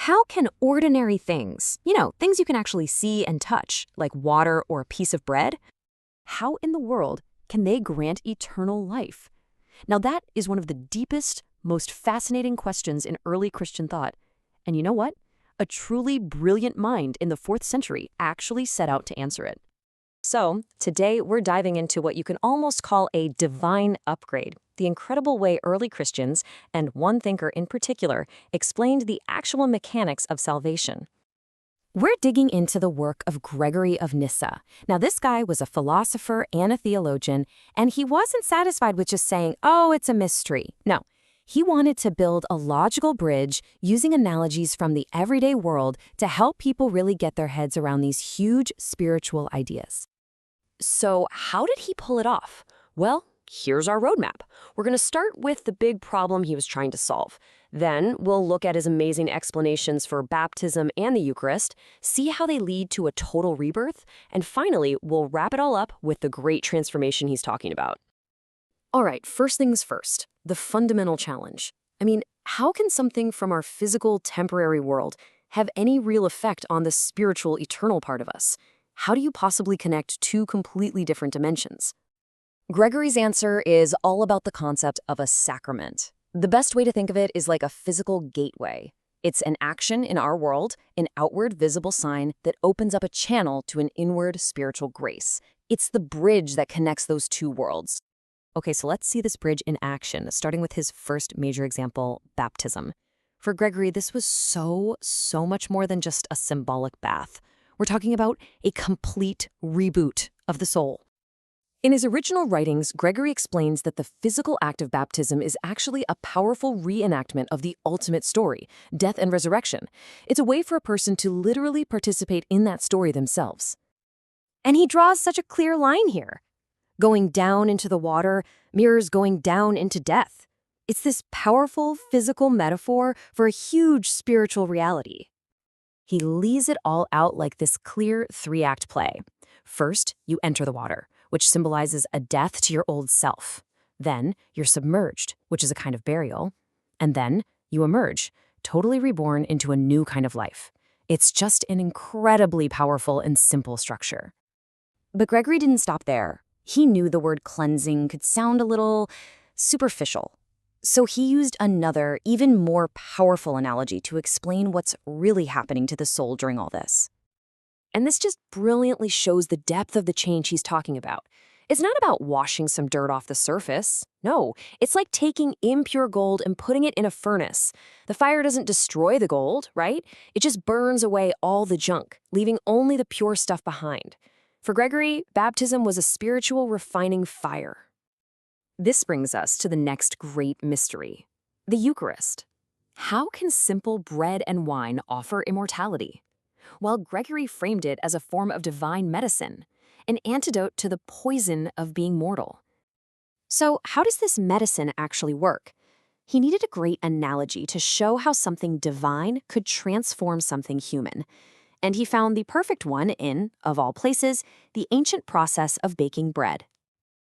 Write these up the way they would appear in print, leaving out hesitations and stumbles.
How can ordinary things, things you can actually see and touch, like water or a piece of bread, how in the world can they grant eternal life? Now that is one of the deepest, most fascinating questions in early Christian thought. And you know what? A truly brilliant mind in the 4th century actually set out to answer it. So, today we're diving into what you can almost call a divine upgrade, the incredible way early Christians, and one thinker in particular, explained the actual mechanics of salvation. We're digging into the work of Gregory of Nyssa. Now, this guy was a philosopher and a theologian, and he wasn't satisfied with just saying, oh, it's a mystery. No, he wanted to build a logical bridge using analogies from the everyday world to help people really get their heads around these huge spiritual ideas. So how did he pull it off? Well, here's our roadmap. We're going to start with the big problem he was trying to solve. Then we'll look at his amazing explanations for baptism and the Eucharist, see how they lead to a total rebirth, and finally, we'll wrap it all up with the great transformation he's talking about. All right, first things first, the fundamental challenge. How can something from our physical, temporary world have any real effect on the spiritual, eternal part of us? How do you possibly connect two completely different dimensions? Gregory's answer is all about the concept of a sacrament. The best way to think of it is like a physical gateway. It's an action in our world, an outward visible sign that opens up a channel to an inward spiritual grace. It's the bridge that connects those two worlds. Okay, so let's see this bridge in action, starting with his first major example, baptism. For Gregory, this was so much more than just a symbolic bath. We're talking about a complete reboot of the soul. In his original writings, Gregory explains that the physical act of baptism is actually a powerful reenactment of the ultimate story, death and resurrection. It's a way for a person to literally participate in that story themselves. And he draws such a clear line here. Going down into the water mirrors going down into death. It's this powerful physical metaphor for a huge spiritual reality. He lays it all out like this clear 3-act play. First, you enter the water, which symbolizes a death to your old self. Then, you're submerged, which is a kind of burial. And then, you emerge, totally reborn into a new kind of life. It's just an incredibly powerful and simple structure. But Gregory didn't stop there. He knew the word cleansing could sound a little superficial. So he used another, even more powerful analogy to explain what's really happening to the soul during all this. And this just brilliantly shows the depth of the change he's talking about. It's not about washing some dirt off the surface. No, it's like taking impure gold and putting it in a furnace. The fire doesn't destroy the gold, right? It just burns away all the junk, leaving only the pure stuff behind. For Gregory, baptism was a spiritual refining fire. This brings us to the next great mystery, the Eucharist. How can simple bread and wine offer immortality? Well, Gregory framed it as a form of divine medicine, an antidote to the poison of being mortal. So how does this medicine actually work? He needed a great analogy to show how something divine could transform something human. And he found the perfect one in, of all places, the ancient process of baking bread.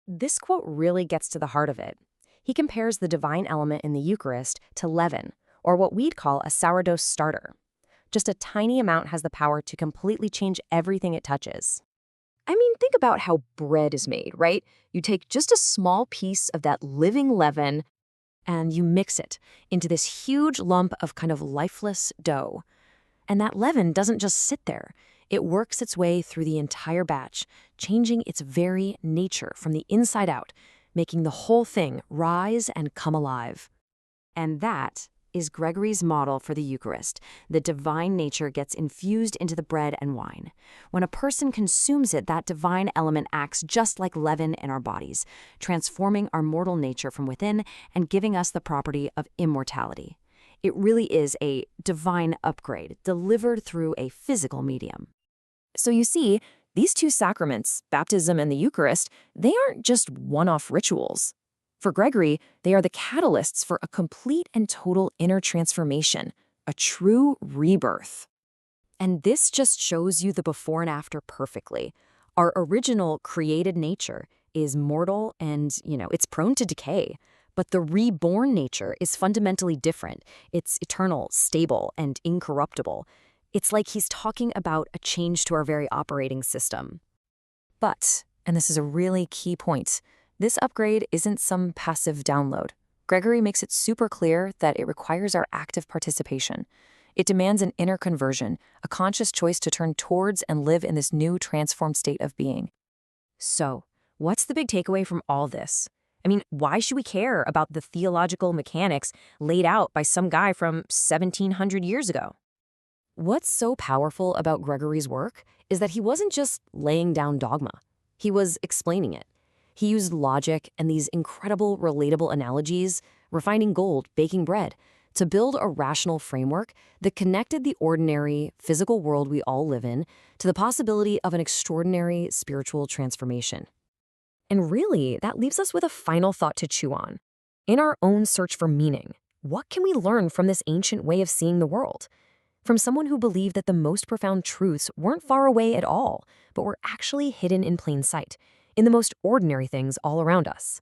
This quote really gets to the heart of it. He compares the divine element in the Eucharist to leaven, or what we'd call a sourdough starter. Just a tiny amount has the power to completely change everything it touches. Think about how bread is made, right? You take just a small piece of that living leaven and you mix it into this huge lump of kind of lifeless dough. And that leaven doesn't just sit there. It works its way through the entire batch, changing its very nature from the inside out, making the whole thing rise and come alive. And that is Gregory's model for the Eucharist. The divine nature gets infused into the bread and wine. When a person consumes it, that divine element acts just like leaven in our bodies, transforming our mortal nature from within and giving us the property of immortality. It really is a divine upgrade delivered through a physical medium. So you see, these two sacraments, baptism and the Eucharist, they aren't just one-off rituals. For Gregory, they are the catalysts for a complete and total inner transformation, a true rebirth. And this just shows you the before and after perfectly. Our original created nature is mortal and, it's prone to decay. But the reborn nature is fundamentally different. It's eternal, stable, and incorruptible. It's like he's talking about a change to our very operating system. But, and this is a really key point, this upgrade isn't some passive download. Gregory makes it super clear that it requires our active participation. It demands an inner conversion, a conscious choice to turn towards and live in this new transformed state of being. So, what's the big takeaway from all this? I mean, why should we care about the theological mechanics laid out by some guy from 1700 years ago? What's so powerful about Gregory's work is that he wasn't just laying down dogma. He was explaining it. He used logic and these incredible, relatable analogies, refining gold, baking bread, to build a rational framework that connected the ordinary, physical world we all live in to the possibility of an extraordinary spiritual transformation. And really, that leaves us with a final thought to chew on. In our own search for meaning, what can we learn from this ancient way of seeing the world? From someone who believed that the most profound truths weren't far away at all, but were actually hidden in plain sight, in the most ordinary things all around us.